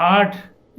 8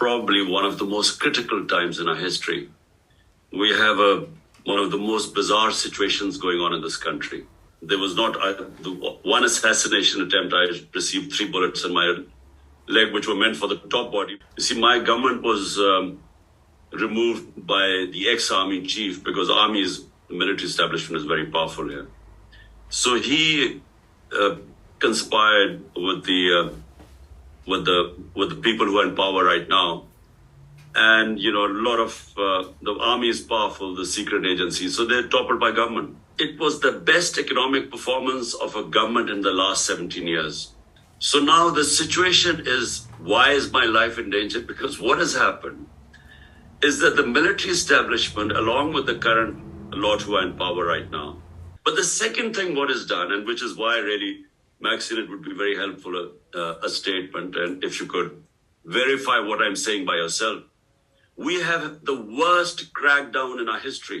Probably one of the most critical times in our history. We have one of the most bizarre situations going on in this country. There was not the one assassination attempt. I received 3 bullets in my leg, which were meant for the top body. You see, my government was removed by the ex-army chief because the military establishment is very powerful here. So he conspired with the people who are in power right now, and a lot of the army is powerful, the secret agencies, so they're toppled by government. It was the best economic performance of a government in the last 17 years. So now the situation is, why is my life in danger? Because what has happened is that the military establishment, along with the current lot who are in power right now. But the second thing what is done, and which is why really, Maxine, it would be very helpful, a statement, and if you could verify what I'm saying by yourself. We have the worst crackdown in our history.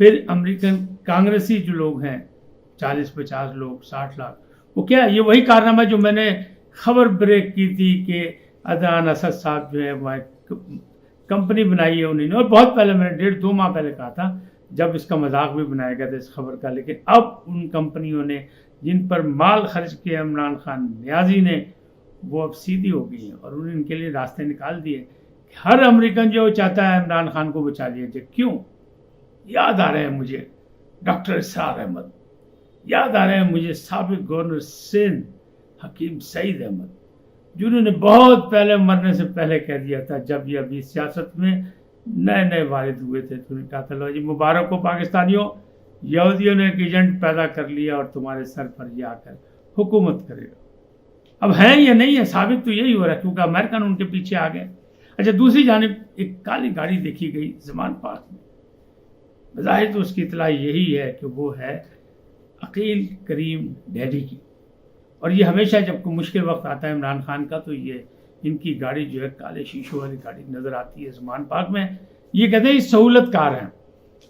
پھر American کانگریسی جو لوگ ہیں 40-50 لوگ 60 لاکھ، وہ کیا یہ وہی کارنامہ جو میں نے خبر بریک کی تھی کہ عدنان اسد صاحب جو ہے وہ کمپنی بنائی ہے انہوں نے، اور بہت پہلے میں نے 1.5-2 ماہ پہلے کہا تھا جب اس کا مذاق بھی بنایا گیا تھا اس خبر کا، لیکن اب ان کمپنیوں نے جن پر مال خرچ کیا عمران خان نیازی نے وہ اب سیدھی ہو گئی ہیں اور انہوں نے ان کے لیے راستے نکال دیے. ہر امریکن جو چاہتا ہے عمران خان کو بچا لیا جائے. کیوں؟ یاد آ رہے ہیں مجھے ڈاکٹر اسرار احمد، یاد آ رہے ہیں مجھے سابق گورنر سندھ حکیم سعید احمد، جنہوں نے بہت پہلے مرنے سے پہلے کہہ دیا تھا جب یہ ابھی سیاست میں نئے وارد ہوئے تھے، تو انہوں نے کہا تھا لو جی مبارک ہو پاکستانیوں، یہودیوں نے ایک ایجنٹ پیدا کر لیا اور تمہارے سر پر یہ آ کر حکومت کرے گا. اب ہیں یا نہیں ہے، ثابت تو یہی ہو رہا ہے کیونکہ امریکن ان کے پیچھے آ گئے. اچھا، دوسری جانب ایک کالی گاڑی دیکھی گئی زمان پاک میں، بظاہر تو اس کی اطلاع یہی ہے کہ وہ ہے عقیل کریم ڈیڈی کی، اور یہ ہمیشہ جب کوئی مشکل وقت آتا ہے عمران خان کا تو یہ ان کی گاڑی جو ہے کالے شیشوں والی گاڑی نظر آتی ہے زمان پاک میں. یہ کہتے ہیں سہولت کار ہیں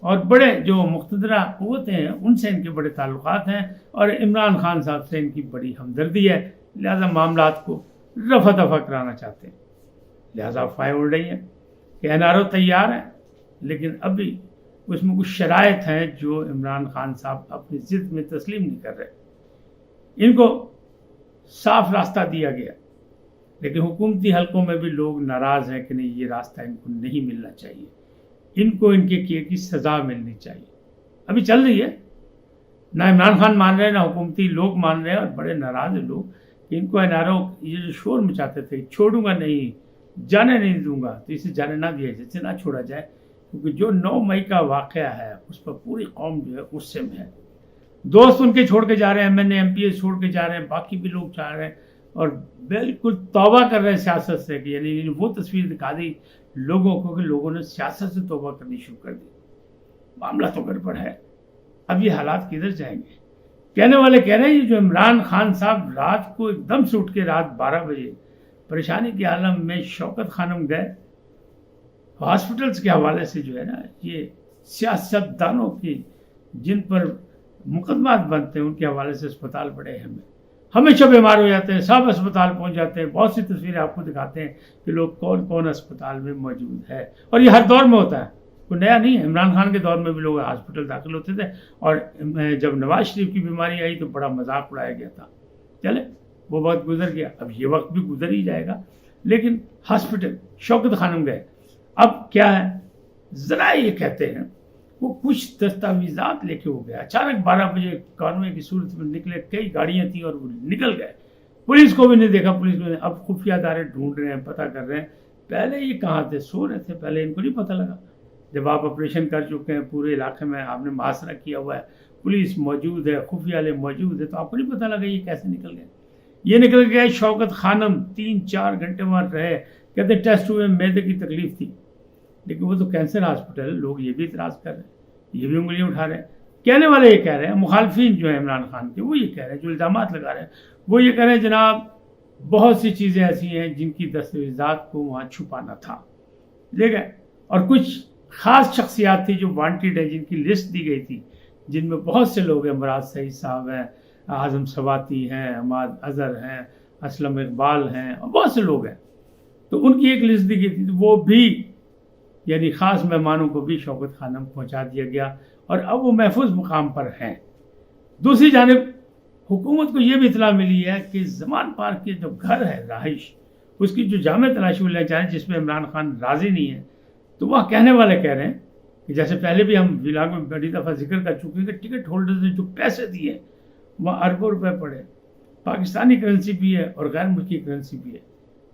اور بڑے جو مقتدرہ قوتیں ہیں ان سے ان کے بڑے تعلقات ہیں اور عمران خان صاحب سے ان کی بڑی ہمدردی ہے، لہذا معاملات کو رفع دفع کرانا چاہتے ہیں، لہذا افواہیں اڑ رہی ہیں کہ این آر او تیار ہے، لیکن ابھی اس میں کچھ شرائط ہیں جو عمران خان صاحب اپنی ضد میں تسلیم نہیں کر رہے. ان کو صاف راستہ دیا گیا لیکن حکومتی حلقوں میں بھی لوگ ناراض ہیں کہ نہیں، یہ راستہ ان کو نہیں ملنا چاہیے، ان کو ان کے کیے کی سزا ملنی چاہیے. ابھی چل رہی ہے، نہ عمران خان مان رہے ہیں نہ حکومتی لوگ مان رہے ہیں، اور بڑے ناراض ہیں لوگ کہ ان کو این آر او یہ جو شور مچاتے تھے چھوڑوں گا نہیں، جانے نہیں دوں گا، تو اسے جانے نہ دیا جائے، اسے نہ چھوڑا جائے، کیونکہ جو 9 مئی کا واقعہ ہے اس پر پوری قوم جو ہے غصے میں ہے. دوست ان کے چھوڑ کے جا رہے ہیں، M N A M P A چھوڑ کے جا رہے ہیں، باقی بھی لوگ چاہ رہے ہیں اور بالکل توبہ کر رہے ہیں سیاست سے، کہ یعنی وہ تصویر دکھا دی لوگوں کو کہ لوگوں نے سیاست سے توبہ کرنی شروع کر دی. معاملہ تو گڑبڑ ہے. اب یہ حالات کدھر جائیں گے؟ کہنے والے کہہ رہے ہیں یہ جو عمران خان صاحب رات کو ایک دم سے اٹھ کے رات 12 بجے پریشانی کے عالم میں شوکت خانم گئے، ہاسپٹلس کے حوالے سے جو ہے نا یہ سیاست دانوں کی جن پر مقدمات بنتے ہیں ان کے حوالے سے اسپتال بڑے اہم ہیں، ہمیشہ بیمار ہو جاتے ہیں، سب اسپتال پہنچ جاتے ہیں. بہت سی تصویریں آپ کو دکھاتے ہیں کہ لوگ کون کون اسپتال میں موجود ہے، اور یہ ہر دور میں ہوتا ہے، کوئی نیا نہیں ہے. عمران خان کے دور میں بھی لوگ ہاسپٹل داخل ہوتے تھے، اور جب نواز شریف کی بیماری آئی تو بڑا مذاق اڑایا گیا تھا. چلے وہ وقت گزر گیا، اب یہ وقت بھی گزر ہی جائے گا. لیکن ہاسپٹل شوکت خانم گئے، اب کیا ہے ذرا یہ کہتے ہیں وہ کچھ دستاویزات لے کے ہو گیا، اچانک 12 بجے کانوے کی صورت میں نکلے، کئی گاڑیاں تھیں اور وہ نکل گئے، پولیس کو بھی نہیں دیکھا، پولیس کو نہیں. اب خفیہ ادارے ڈھونڈ رہے ہیں، پتہ کر رہے ہیں پہلے یہ کہاں تھے، سو رہے تھے، پہلے ان کو نہیں پتہ لگا. جب آپ آپریشن کر چکے ہیں پورے علاقے میں، آپ نے محاصرہ کیا ہوا ہے، پولیس موجود ہے، خفیہ والے موجود ہے، تو آپ کو نہیں پتہ لگا یہ کیسے نکل گئے. یہ نکل گئے شوکت خانم 3-4 گھنٹے وہاں رہے، کہتے ٹیسٹ ہوئے میدے کی تکلیف تھی، لیکن وہ تو کینسر ہاسپٹل. لوگ یہ بھی اعتراض کر رہے ہیں، یہ بھی انگلیاں اٹھا رہے ہیں. کہنے والے یہ کہہ رہے ہیں، مخالفین جو ہیں عمران خان کے وہ یہ کہہ رہے ہیں، جو الزامات لگا رہے ہیں وہ یہ کہہ رہے ہیں جناب بہت سی چیزیں ایسی ہیں جن کی دستاویزات کو وہاں چھپانا تھا، لے گئے. اور کچھ خاص شخصیات تھی جو وانٹیڈ ہیں، جن کی لسٹ دی گئی تھی، جن میں بہت سے لوگ ہیں، مراد سعید صاحب ہیں، اعظم سواتی ہیں، عماد اظہر ہیں، اسلم اقبال ہیں، اور بہت سے لوگ ہیں. تو ان کی ایک لسٹ دی گئی تھی، وہ بھی یعنی خاص مہمانوں کو بھی شوکت خانم پہنچا دیا گیا اور اب وہ محفوظ مقام پر ہیں. دوسری جانب حکومت کو یہ بھی اطلاع ملی ہے کہ زمان پارک کے جو گھر ہے رہائش، اس کی جو جامع تلاشی لینا چاہیں جس میں عمران خان راضی نہیں ہے، تو وہاں کہنے والے کہہ رہے ہیں کہ جیسے پہلے بھی ہم ولاگ میں بڑی دفعہ ذکر کر چکے ہیں کہ ٹکٹ ہولڈرز نے جو پیسے دیے وہاں اربوں روپے پڑے، پاکستانی کرنسی بھی ہے اور غیر ملکی کرنسی بھی ہے.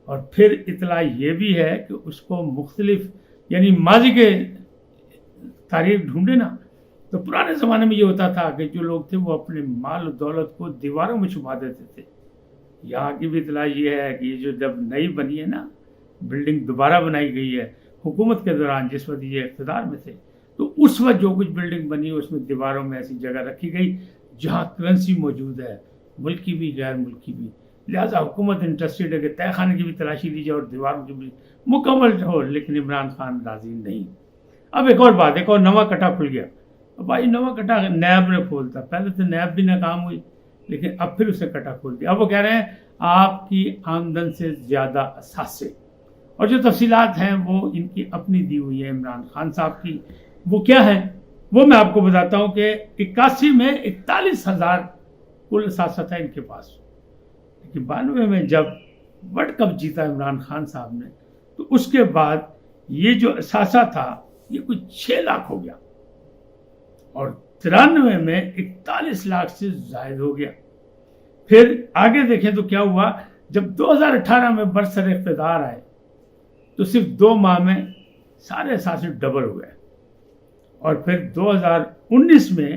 اور پھر اطلاع یہ بھی ہے کہ اس کو مختلف یعنی ماضی کے تاریخ ڈھونڈے نا تو پرانے زمانے میں یہ ہوتا تھا کہ جو لوگ تھے وہ اپنے مال و دولت کو دیواروں میں چھپا دیتے تھے. یہاں کی بھی اطلاع یہ ہے کہ یہ جو جب نئی بنی ہے نا بلڈنگ دوبارہ بنائی گئی ہے حکومت کے دوران جس وقت یہ اقتدار میں تھے، تو اس وقت جو کچھ بلڈنگ بنی اس میں دیواروں میں ایسی جگہ رکھی گئی جہاں کرنسی موجود ہے، ملکی بھی غیر ملکی بھی. لہٰذا حکومت انٹرسٹڈ ہے کہ تہہ خانے کی بھی تلاشی لی جائے اور دیواروں کی بھی مکمل ہو، لیکن عمران خان راضی نہیں. اب ایک اور بات، ایک اور نواں کٹا کھل گیا بھائی نواں کٹا نیب نے کھولتا، پہلے تو نیب بھی ناکام ہوئی لیکن اب پھر اسے کٹا کھول دیا. اب وہ کہہ رہے ہیں آپ کی آمدن سے زیادہ اثاثے، اور جو تفصیلات ہیں وہ ان کی اپنی دی ہوئی ہے عمران خان صاحب کی. وہ کیا ہے وہ میں آپ کو بتاتا ہوں کہ 81 میں 41,000 کل اثاثہ تھا ان کے پاس، لیکن 92 میں جب ورلڈ کپ جیتا عمران خان صاحب نے تو اس کے بعد یہ جو اثاثہ تھا یہ کچھ 6 لاکھ ہو گیا، اور 93 میں 41 لاکھ سے زائد ہو گیا. پھر آگے دیکھیں تو کیا ہوا، جب 2018 میں برسر اقتدار آئے تو صرف 2 ماہ میں سارے اثاثے ڈبل ہو گئے، اور پھر 2019 میں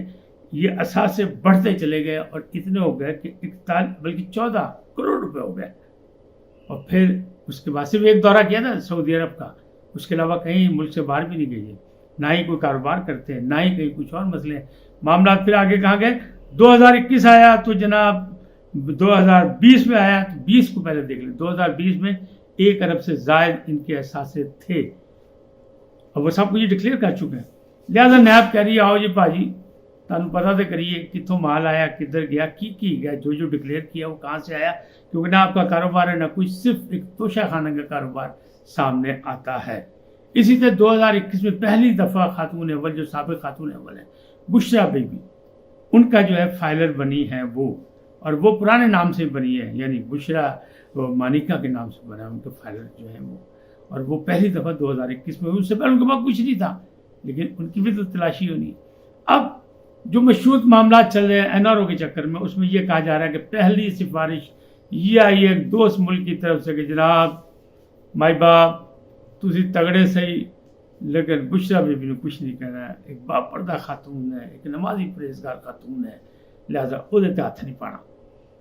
یہ اثاثے بڑھتے چلے گئے اور اتنے ہو گئے کہ 14 کروڑ روپے ہو گئے. اور پھر اس کے بعد صرف ایک دورہ کیا تھا سعودی عرب کا، اس کے علاوہ کہیں ملک سے باہر بھی نہیں گئی، نہ ہی کوئی کاروبار کرتے ہیں، نہ ہی کہیں کچھ اور مسئلے ہیں. معاملات پھر آگے کہاں گئے، 2021 آیا تو جناب 2020 میں آیا تو 20 کو پہلے دیکھ لیں، 2020 میں 1 ارب سے زائد ان کے اثاثے تھے، اور وہ سب کچھ ڈکلیئر کر چکے ہیں. لہٰذا نیب کہہ رہی ہے آؤ جی پاجی تمہیں پتا تو کریے کتوں مال آیا، کدھر گیا، کی گیا، جو ڈکلیئر کیا وہ کہاں سے آیا، کیونکہ نہ آپ کا کاروبار ہے نہ کچھ، صرف ایک توشہ خانہ کا کاروبار سامنے آتا ہے. اسی طرح 2021 میں پہلی دفعہ خاتون اول، جو سابق خاتون اول ہیں بشرا بی بی، ان کا جو ہے فائلر بنی ہے وہ، اور وہ پرانے نام سے بنی ہے، یعنی بشرا مانیکا کے نام سے بنا ہے ان کے فائلر جو ہیں وہ، اور وہ پہلی دفعہ 2021 میں، اس سے پہلے ان کے پاس کچھ نہیں تھا لیکن ان کی بھی تو تلاشی ہونی. اب جو مشروط معاملات چل رہے ہیں این آر او کے چکر میں، اس میں یہ کہا جا رہا ہے کہ پہلی سفارش یہ آئی ہے ایک دوست ملک کی طرف سے کہ جناب مائی باپ تسی تگڑے صحیح لیکن بشرا بی بی نے کچھ نہیں کہنا ہے، ایک باپردہ خاتون ہے، ایک نمازی پرہیزگار خاتون ہے، لہٰذا وہ ہاتھ نہیں پانا.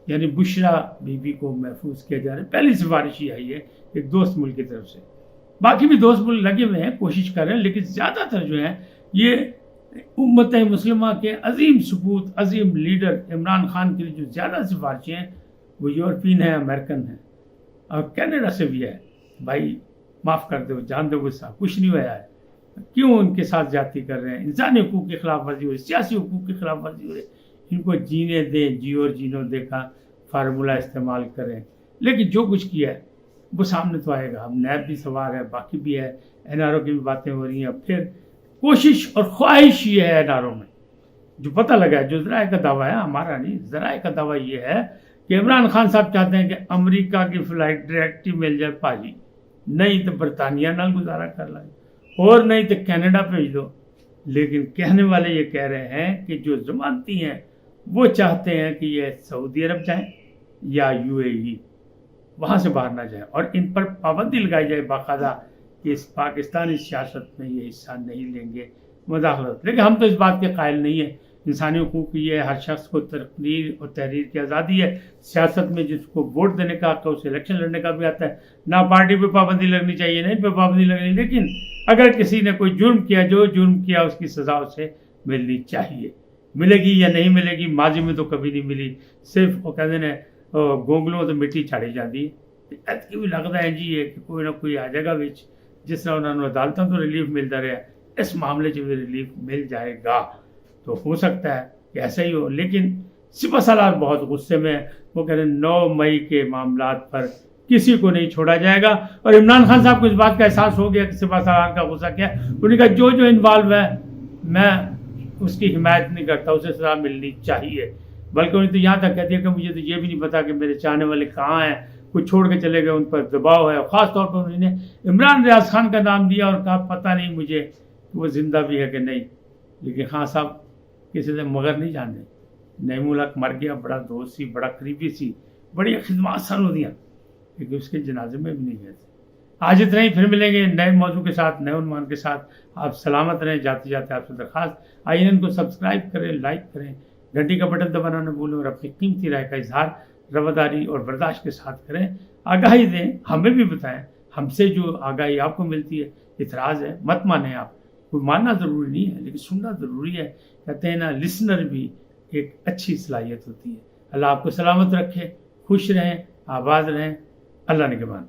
یعنی بشرا بی بی کو محفوظ کیا جا رہا ہے. پہلی سفارش یہ آئی ہے ایک دوست ملک کی طرف سے. باقی بھی دوست ملک لگے ہوئے ہیں، کوشش کر رہے ہیں، لیکن زیادہ تر جو ہیں یہ امت مسلمہ کے عظیم سپوت، عظیم لیڈر عمران خان کے لیے جو زیادہ سفارشیں ہیں وہ یورپین ہیں، امریکن ہیں، اور کینیڈا سے بھی ہے. بھائی معاف کر دو، جان دو غصہ، کچھ نہیں ہوا ہے، کیوں ان کے ساتھ زیادتی کر رہے ہیں، انسانی حقوق کی خلاف ورزی ہو رہی ہے، سیاسی حقوق کی خلاف ورزی ہو رہی ہے. ان کو جینے دیں، جیو اور جینو دیکھا فارمولہ استعمال کریں. لیکن جو کچھ کیا ہے وہ سامنے تو آئے گا. ہم نیب بھی سوار ہے، باقی بھی ہے، این آر او کی بھی باتیں ہو رہی ہیں. پھر کوشش اور خواہش یہ ہے این آر او میں جو پتہ لگا ہے، جو ذرائع کا دعویٰ ہے، ہمارا نہیں، ذرائع کا دعویٰ یہ ہے کہ عمران خان صاحب چاہتے ہیں کہ امریکہ کی فلائٹ ڈائریکٹ ہی مل جائے پاجی، نہیں تو برطانیہ نال گزارا کر لیں، اور نہیں تو کینیڈا بھیج دو. لیکن کہنے والے یہ کہہ رہے ہیں کہ جو ضمانتی ہیں وہ چاہتے ہیں کہ یہ سعودی عرب جائیں یا یو اے ای، وہاں سے باہر نہ جائیں، اور ان پر پابندی لگائی جائے باقاعدہ کہ اس پاکستانی سیاست میں یہ حصہ نہیں لیں گے، مداخلت. لیکن ہم تو اس بات کے قائل نہیں ہیں. انسانی حقوق کی ہے، ہر شخص کو تقریر اور تحریر کی آزادی ہے. سیاست میں جس کو ووٹ دینے کا حق ہے اسے الیکشن لڑنے کا بھی آتا ہے. نہ پارٹی پہ پابندی لگنی چاہیے، نہیں پہ پابندی لگنی، لیکن اگر کسی نے کوئی جرم کیا، جو جرم کیا اس کی سزا اسے ملنی چاہیے. ملے گی یا نہیں ملے گی، ماضی میں تو کبھی نہیں ملی. صرف وہ کہتے ہیں گونگلوں تو مٹی چھاڑی جاتی ہے. ایتکی بھی لگتا ہے جی یہ کہ کوئی نہ کوئی آ جائے گا وچ، جس طرح انہوں نے عدالتوں تو ریلیف ملتا رہا، اس معاملے سے بھی ریلیف مل جائے گا. تو ہو سکتا ہے کہ ایسا ہی ہو. لیکن سپہ سالار بہت غصے میں، وہ کہہ رہے ہیں 9 مئی کے معاملات پر کسی کو نہیں چھوڑا جائے گا. اور عمران خان صاحب کو اس بات کا احساس ہو گیا کہ سپہ سالار کا غصہ کیا ہے. انہوں نے کہا جو انوالو ہے میں اس کی حمایت نہیں کرتا، اسے سزا ملنی چاہیے. بلکہ انہوں نے تو یہاں تک کہہ دیا کہ مجھے تو یہ بھی نہیں پتا کہ میرے چاہنے والے کہاں ہیں، کچھ چھوڑ کے چلے گئے، ان پر دباؤ ہے. خاص طور پر انہوں نے عمران ریاض خان کا نام دیا اور کہا پتہ نہیں مجھے کہ وہ زندہ بھی ہے کہ نہیں. لیکن خان صاحب کسی سے مگر نہیں جانے. نعیم الحق مر گیا، بڑا دوست سی، بڑا قریبی سی، بڑی خدمات سن ہو دیا، لیکن اس کے جنازے میں بھی نہیں گئے تھے. آج اتنا ہی، پھر ملیں گے نئے موضوع کے ساتھ، نئے عنوان کے ساتھ. آپ سلامت رہیں. جاتے جاتے آپ سے درخواست، آئیے ان کو سبسکرائب کریں، لائک کریں، گھنٹی کا بٹن دبانا نہ بھولیں، اور اپنی قیمتی رائے کا اظہار رواداری اور برداشت کے ساتھ کریں. آگاہی دیں، ہمیں بھی بتائیں. ہم سے جو آگاہی آپ کو ملتی ہے، اعتراض ہے مت مانیں. آپ کوئی ماننا ضروری نہیں ہے لیکن سننا ضروری ہے. کہتے ہیں نا لسنر بھی ایک اچھی صلاحیت ہوتی ہے. اللہ آپ کو سلامت رکھے، خوش رہیں، آباد رہیں. اللہ نگہبان.